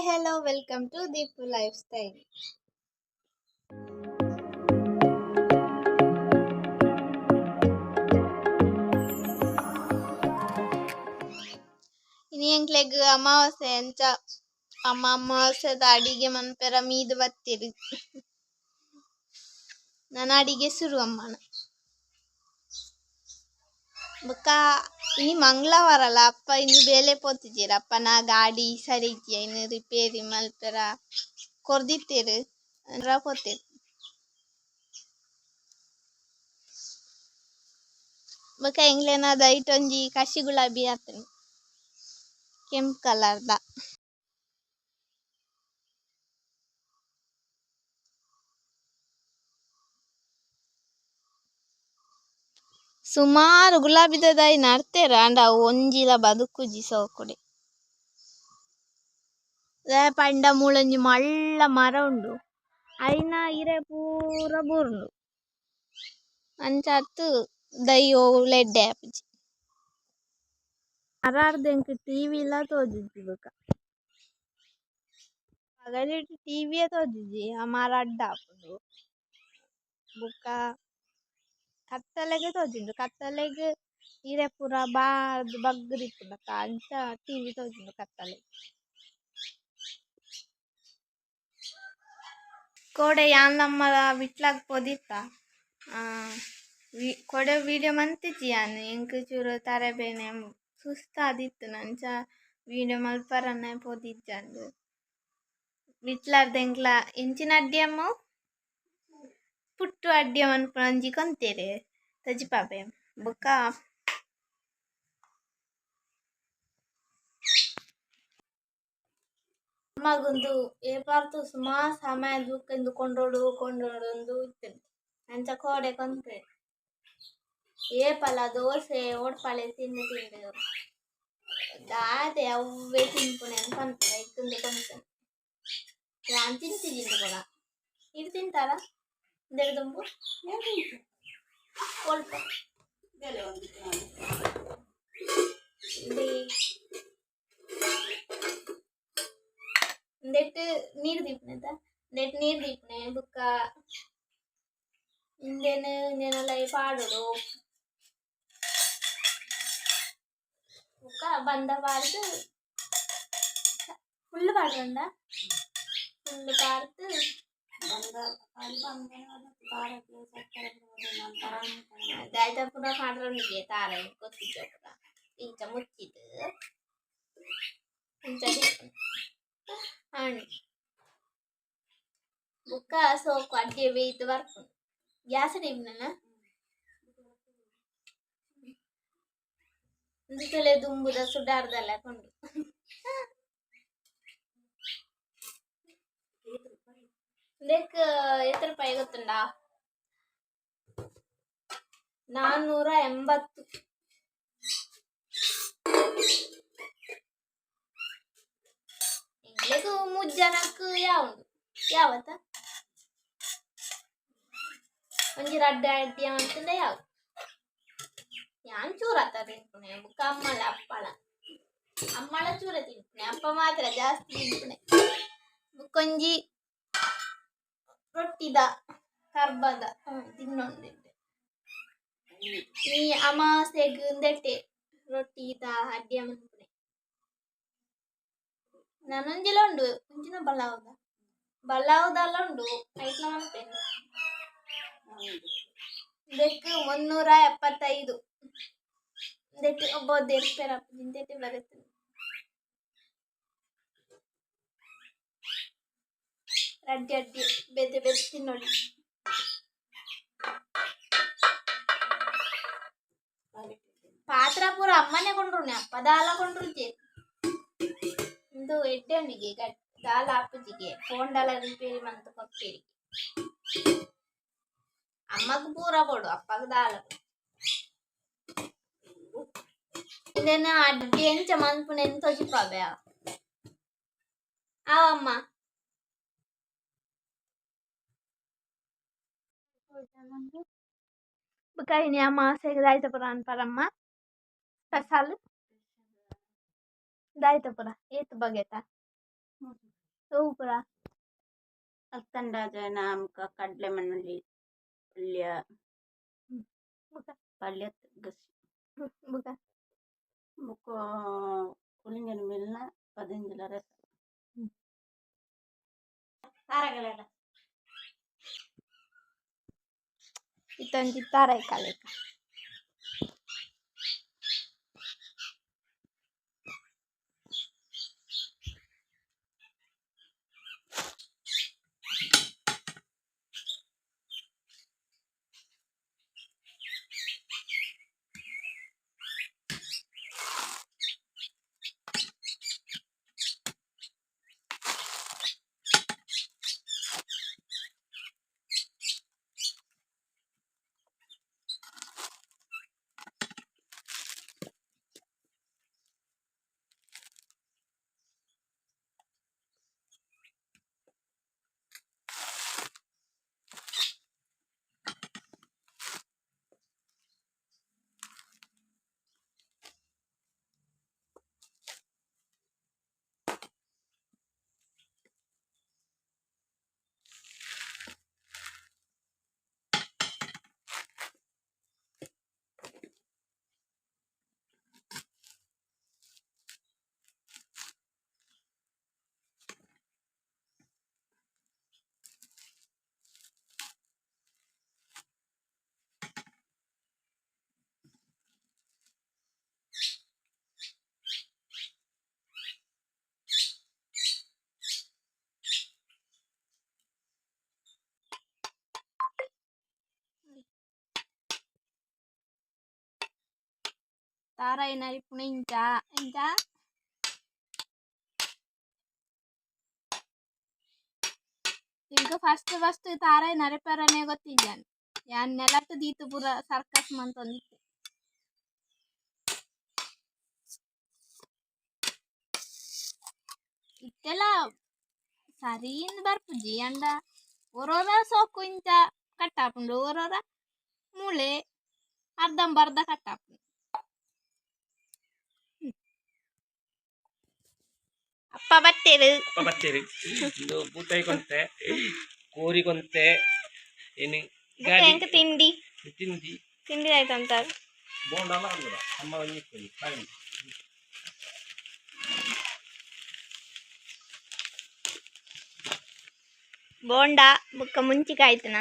Hi, hello, welcome to Deepu Lifestyle. ಇನಿ ಎಂಕ್ಲೆಗ್ ಅಮಾವಾಸ್ಯೆ ಅಂಚ ಅಮಾವಾಸ್ಯೆದ ಅಡಿಗೆ ಮನ್ಪೆರ ಮೀದು ಬತ್ತಿರಿ. ನನ್ನ ಅಡಿಗೆ ಶುರು ಅಮ್ಮನ ಬೊಕ್ಕ ಇನಿ ಮಂಗಳವಾರಲ ಅಪ್ಪ ಇನಿ ಬೇಲೆ ಪೋತಿಜೀರ ಅಪ್ಪನ ಗಾಡಿ ಸರಿಜ್ಯ ಇನ್ನು ರಿಪೇರಿ ಮಲ್ಪೆರ ಕೊರ್ದಿತ್ತೇರು ಪೋತೇರು ಬೊಕ್ಕ ಎಂಗ್ಲೆನ ದೈಟ್ ಒಂಜಿ ಕಸಿ ಗುಲಾಬಿ ಆತನು ಕೆಂಪು ಕಲರ್ದ. ಸುಮಾರು ಗುಲಾಬಿದ ದೈ ನಡ್ತೇರ ಅಂಡ ಒಂಜಿಲ ಬದುಕುಜಿ ಸೋಕುಡೆ ಪಂಡ ಮೂಲೊಂಜಿ ಮಲ್ಲ ಮರ ಉಂಡು ಐನ ಇರೆ ಪೂರ ಬೂರ್ಂಡು ಅಂಚತ್ತು ದೈ ಓಲೆಡ್ಡೆ ಆಪುಜಿ ಮರಾರ್ದೆಂಕ್ ಟಿವಿಲ ತೋಜುಜಿ ಬೊಕ ಪಗಲಿಡ್ ಟಿವಿಯೇ ತೋಜುಜಿ ಆ ಮರ ಅಡ್ಡ ಆಪುಂಡು ಬೊಕ ಕತ್ತಲೆಗ್ ತೋಜುಂಡು ಕತ್ತಲೆಗ್ ಇರೆ ಪೂರ ಬಾರ್ದು ಬಗ್ಗದಿಪ್ಪುಂಡು ಅಂಚ ಟಿವಿ ತೋಜುಂಡು ಕತ್ತಲೆಗ್. ಕೋಡೆ ಯಾನ್ ನಮ್ಮಲ ಬಿಟ್ಲಾಗ್ ಪೋದಿತ್ತ ಕೊಡೆ ವಿಡಿಯೋ ಮಂತಿಜ್ಜಿ ಯಾನ್ ಎಂಕ್ ಚೂರು ತರೆಬೇನೆ ಸುಸ್ತಾದಿತ್ತು ನಂಚ ವಿಡಿಯೋ ಮಲ್ಪರನ್ನ ಪೋದಿಜ್ಜಂಡು ಬಿಟ್ಲಾರ್ದೆಂಕ್ಲ ಎಂಚಿನ ಅಡ್ಡಿಯಮ್ಮು ಪುಟ್ಟು ಅಡ್ಡಿಯ ಮನ್ಪುನ ಒಂಜಿ ಕೊಂತೆರ್ ತಜಿಪಾಪೆ ಬೊಕ್ಕ ಅಮ್ಮಗೊಂದು ಏಪಾರ್ದು ಸುಮಾರು ಸಮಯ ದೂಕೆಂದು ಕೊಂಡೋಡು ಒಂದು ಇತ್ತು ಅಂಚ ಕೋಡೆ ಕೊಂತೆ ಏಪಲ ದೋಸೆ ಓಡ್ಪಾಳೆ ತಿಂದು ದಾದೆ ಅವೇ ತಿನ್ಪುನೆ ಅಂತ ಅನ್ಪುನೆ ಇತ್ತುಂದು ಕೊಂತೆ ಯಾನ್ ತಿಂತಿಜಿಂದು ಕೂಡ ಇದು ತಿಂತಾರ ದೆಡ್ದುಂಬು ಸ್ವಲ್ಪ ನೆಟ್ಟು ನೀರು ದೀಪನೆ ನೆಟ್ ನೀರು ದೀಪನೆ ಬುಕ್ಕ ಇಂದೇನು ನೆನಲ ಪಾಡೋಡು ಬುಕ್ಕ ಬಂದ ಪಾರ್ದು ಫುಲ್ ಪಾಡ್ರಂಡ ಫುಲ್ ಪಾರ್ದು ದಾಯ್ತ ಪುರ ಪಾಡ್ರಂಡಿಗೆ ತಾರೆ ಗೊತ್ತಿದ್ದ ಪುರ ಇಂಚ ಮುಚ್ಚಿದ್ದು ಇಂಚ ಹಣ್ಣು ಬುಕ್ಕ ಸೋಕು ಅಡ್ಡಿಯ ಬೇಯ್ತು ಬರ್ಪುಂಡು ಗ್ಯಾಸ್ ಇಡ್ನಲ್ಲ ಇಂದುಕಲೆ ದುಂಬುದ ಸುಡಾರ್ದಲ್ಲ ಕೊಂಡು ಇದಕ್ಕೆ ಎಷ್ಟು ರೂಪಾಯಿ ಗೊತ್ತುಂಡ 480 ಎಂಗ್ಲೆಗೂ ಮುಜ್ಜನಕ್ ಯಾವುದು ಯಾವತ್ತ ಒಂಜಿ ರಡ್ಡ ಅಡ್ಡಿಯ ಅಂತಂದ ಯಾವ್ದು ಯಾನ್ ಚೂರ ತಿನ್ಪುಣೆ ಬುಕ್ಕ ಅಮ್ಮಳ ಚೂರ ತಿನ್ಪುಣೆ ಅಪ್ಪ ಮಾತ್ರ ಜಾಸ್ತಿ ತಿನ್ಪುಣೆ ಬುಕ್ಕೊಂಜಿ ರೊಟ್ಟಿದ ಕರ್ಬದ ತಿನ್ನೊಂದಿದ್ದೆ ಈ ಅಮಾಸೆಗ್ ದೆಟ್ಟೆ ರೊಟ್ಟಿದ ಅಡ್ಡಿಯ ಮನ್ಪುಣೆ ನಾನೊಂಜಿಲ ಉಂಡು ಒಂಜಿನ ಬಲಾವುದಲ್ಲ ಉಂಡು ಐಟ್ಲ ಮನ್ಪೇನು ಇದಕ್ಕೆ 375 ದೆಟ್ಟು ಒಬ್ಬೊದ್ದೆ ಇರ್ಪೇರ ದೆಟ್ಟೆ ಬರುತ್ತೆ ಅಡ್ಡಿ ಬೆದ್ದೆ ತಿನ್ನೋಳಿ ಪಾತ್ರ ಪೂರ ಅಮ್ಮನೆ ಕೊಂಡ್ರುನೆ ಅಪ್ಪ ದಾಲ ಕೊಂಡ್ರುಜೆ ಇಂದು ಎಡ್ಡೆನಿಗೆ ದಾಲ ಅಪ್ಪಜಿಗೆ ಫೋಂಡಲ ರಿಪೇರಿ ಮಂತ್ ಕೊಟ್ಟೇರಿ ಅಮ್ಮಗ್ ಪೂರ ಕೊಡು ಅಪ್ಪಗ್ ದಾಲ ಇಂದೇನ ಅಡ್ಡಿ ಎಂಚ ಮನ್ಪುನೆ ಎಂತ ಚಿಪ್ಪಾಬೆ ಅವಮ್ಮ ಬುಕ್ಕ ಇನಿ ಅಮಾವಾಸ್ಯೆಗ್ ದಾಯ್ತಪುರ ಅನ್ಪರಮ್ಮ ಸ್ಪೆಷಲ್ ದಾಯ್ತಪುರ ಏತ್ ಬಗೆತ ಸೂಪರ ಅತ್ತಂಡಾಜನ ಆಮ್ಕ ಕಡ್ಲೆ ಮಣ್ಣಲ್ಲಿ ಪಲ್ಯ ಪಲ್ಯ ಗಸಿ ಬುಕ ಬುಕ್ಕ ಕುಳಿಂಗನ ಮೇಲಿನ 15 ರಸ ತಾರಗಳೆಲ್ಲ ಇತ್ತೊಂದು ತಾರಾಯಿ ಕಾಲೇಕ ತಾರಾಯಿ ನರಿ ಪುಣ ಇಂಚ ಇಂಚ ಈಗ ಫಸ್ಟ್ ತಾರಾಯಿ ನರೆಪರನೇ ಗೊತ್ತಿದ್ದಾನೆ ಯಾನ್ ನೆಲಟ್ಟು ದೀತು ಪುರ ಸರ್ಕಸ್ ಮಂತೊಂದಿತ್ತೆ ಇತ್ತೆಲ್ಲ ಸರಿಯಿಂದ ಬರ್ಪುಜಿ ಅಂಡ ಒರೋರ ಸೋಕು ಇಂಚ ಕಟ್ಟಾಪುಂಡು ಒರೋರ ಮೂಳೆ ಅರ್ಧಂಬರ್ಧ ಕಟ್ಟಾಪುಂಡು ಅಪ್ಪ ಬತ್ತೇರು ಇದು ಬೂತಾಯಿ ಕೊಂತೆ ಕೋರಿ ಕೊಂತೆ ಏನು ಹೆಂಗ ತಿಂಡಿ ತಿಂದಿ ತಿಂಡಿ ಆಯ್ತಂತ ಬೋಂಡಲ್ಲ ಅಂದ್ರ ಅಮ್ಮ ಒಂದಿಕ್ಕಿ ಕಾಯಿ ಬೋಂಡ ಬುಕ್ಕ ಮುಂಚಿಕಾಯ್ತನ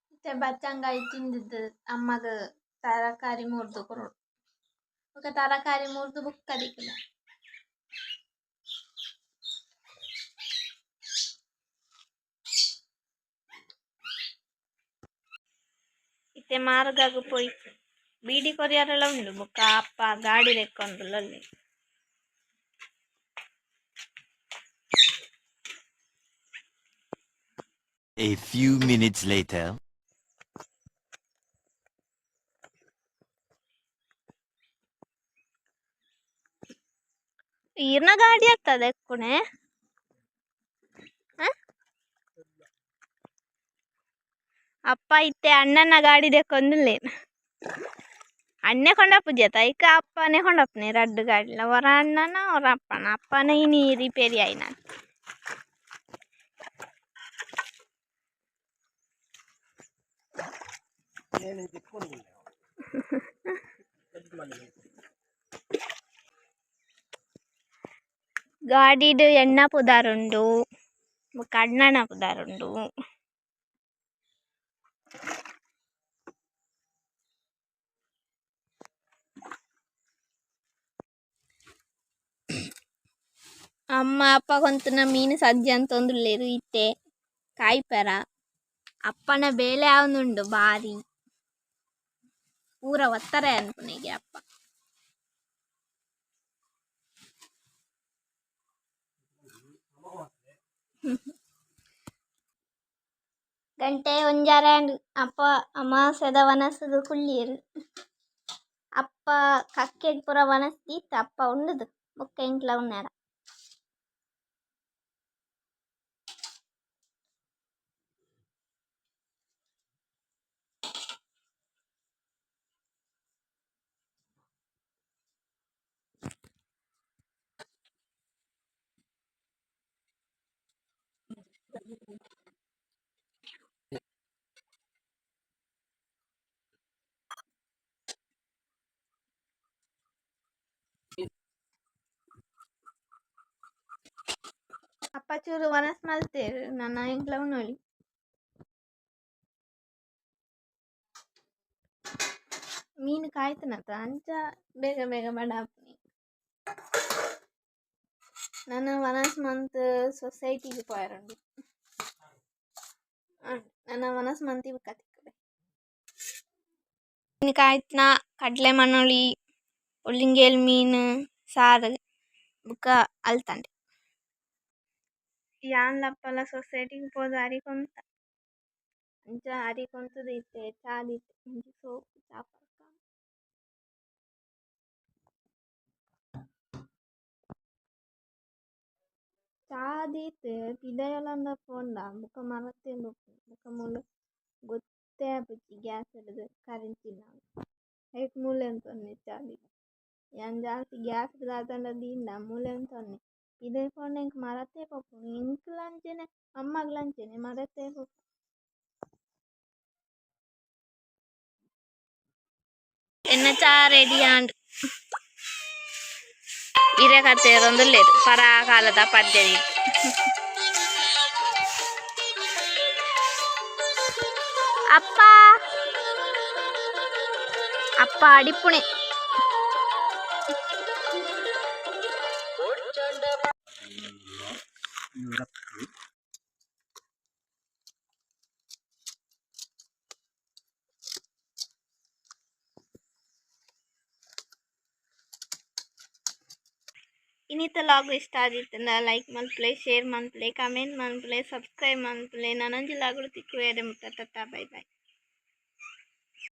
ಮತ್ತೆ ಬಚ್ಚಂಗಾಯಿ ತಿಂದಿದ್ದು ಅಮ್ಮಗ ತರಕಾರಿ ಮುರಿದು ಕೊರೋಡು ಬುಕ್ಕ ತರಕಾರಿ ಮುರಿದು ಬುಕ್ಕ ದಿಕ್ಕಿಲ್ಲ ಇತ್ತೆ ಮಾರ್ಗಾಗ ಪೋಯಿ ಬೀಡಿ ಕೊರಿಯಾರೆಲ್ಲ ಉಂಡು ಬುಕ್ಕ ಅಪ್ಪ ಗಾಡಿ ಲೆಕ್ಕೊಂಡ್ರಲ್ಲ ಅಲ್ಲಿ A few minutes later. ಈರ್ನ ಗಾಡಿ ಆಗ್ತದೆ ಕುಣೆ ಅಪ್ಪ ಇತ್ತೆ ಅಣ್ಣನ ಗಾಡಿ ದೆಕ್ಕೊಂದಿಲ್ಲ ಅಣ್ಣೆ ಕೊಂಡಪ್ಪುಜತ ಈಗ ಅಪ್ಪನೇ ಕೊಂಡಪ್ಪನೆ ರಡ್ಡು ಗಾಡಿಲ ಹೊರ ಅಣ್ಣನ ಹೊರ ಅಪ್ಪನ ಇನಿ ರಿಪೇರಿ ಆಯ್ನ ಗಾಡಿಡು ಎಣ್ಣ ಪುದಾರುಂಡು ಕಣ್ಣನ ಪುದಾರುಂಡು ಅಮ್ಮ ಅಪ್ಪ ಕೊಂತನ ಮೀನು ಸಜ್ಜೆ ಅಂತ ಒಂದುಲ್ಲೇರು ಇತ್ತೆ ಕಾಯಿಪರ ಅಪ್ಪನ ಬೇಳೆ ಅವನುಂಡು ಬಾರಿ ಪೂರ ಒತ್ತಾರೆ ಅನ್ಪುನಿಗೆ ಅಪ್ಪ ಗಂಟೆ ಒಂಜಾರ ಅಪ್ಪ ಅಮಾಸದ ವನಸದು ಕುಳ್ಳಿಯರು ಅಪ್ಪ ಕಕ್ಕೆಗ್ ಪುರ ವನಸ್ದೀತ ಅಪ್ಪ ಉಂಡದು ಬುಕ್ಕ ಇಂಕ್ಲ ಉಣ್ಣಾರ ಅಪ್ಪ ಚೂರು ವನಸ್ ಮಲ್ತೇರು ನನ್ನ ಎಂಕ್ಲ ಉನ್ನೋಳಿ ಮೀನು ಕಾಯ್ತನತ ಅಂಚ ಬೇಗ ಬೇಗ ಬಡಾಪ್ನಿ ನಾನು ವನಸ್ ಮಂತ್ ಸೊಸೈಟಿಗೆ ಪೋಯರಂಡು ನನ್ನ ವನಸ್ ಮಂತಿ ಕತಿಕ್ಕಡೆ ಮೀನು ಕಾಯ್ತನ ಕಡ್ಲೆ ಮಣ್ಣುಳಿ ಒಳ್ಳಿಂಗೇಲ್ ಮೀನು ಸಾರು ಬುಕ್ಕ ಅಲ್ತಂಡೆ ಯಾನ್ಲಪ್ಪಲ ಸೊಸೈಟಿಗೆ ಪೋದು ಅರಿಕೊಂತ ಅಂಚ ಅರಿಕೊಂತದ ಇತ್ತೆ ಚಾದಿತ್ತೆ ಒಂಜಿ ಸೋಪು ಚಾಪರ್ಕ ಚಾದೀತೆ ಪಿದಯಲಂದ ಪೋಂಡ ಬುಕ್ಕ ಮರತ್ತೆ ಬುಕ್ಕ ಮೂಲು ಗೊತ್ತೇ ಆಪುಜಿ ಗ್ಯಾಸ್ ಹಿಡಿದು ಕರೆಂಚಿನ ಹೇಗೆ ಮೂಲೆ ಅಂತೊನ್ನೆ ಚಾದಿ ಯಾನ್ ಜಾಸ್ತಿ ಗ್ಯಾಸ್ ದಾದಂಡ ದೀಂಡ ಮೂಲೆ ಅಂತೊನ್ನೆ ಇದೇ ಪೋಂಡ ಇಂಕ್ ಮರತ್ತೆ ಪಪ್ಪು ಇಂಕ್ಲಂಚೆನೆ ಅಮ್ಮಗ್ಲಂಚೆನೆ ಮರತ್ತೆ ಪಪ್ಪು ಎನ್ನ ಚಾ ರೆಡಿ ಆಂಡ್ ಇರೆ ಕತೆ ರೊಂದುಲ್ಲೇರು ಪರಾಕಾಲದ ಪದ್ಯದಿ ಅಪ್ಪ ಅಪ್ಪ ಅಡಿಪುಣೆ ಇನ್ನಿತ ಲಾಗು ಇಷ್ಟ ಆದಿತ್ತಂದ ಲೈಕ್ ಮನ್ಪ್ಲೆ ಶೇರ್ ಮನ್ಪ್ಲೆ ಕಮೆಂಟ್ ಮನ್ಪ್ಲೆ ಸಬ್ಸ್ಕ್ರೈಬ್ ಮನ್ಪ್ಲೆ ನನಂಜಿ ಲಾಗುಡು ತಿಕ್ಕುವೇರೆ ಮುತ್ತ ಬೈ ಬೈ.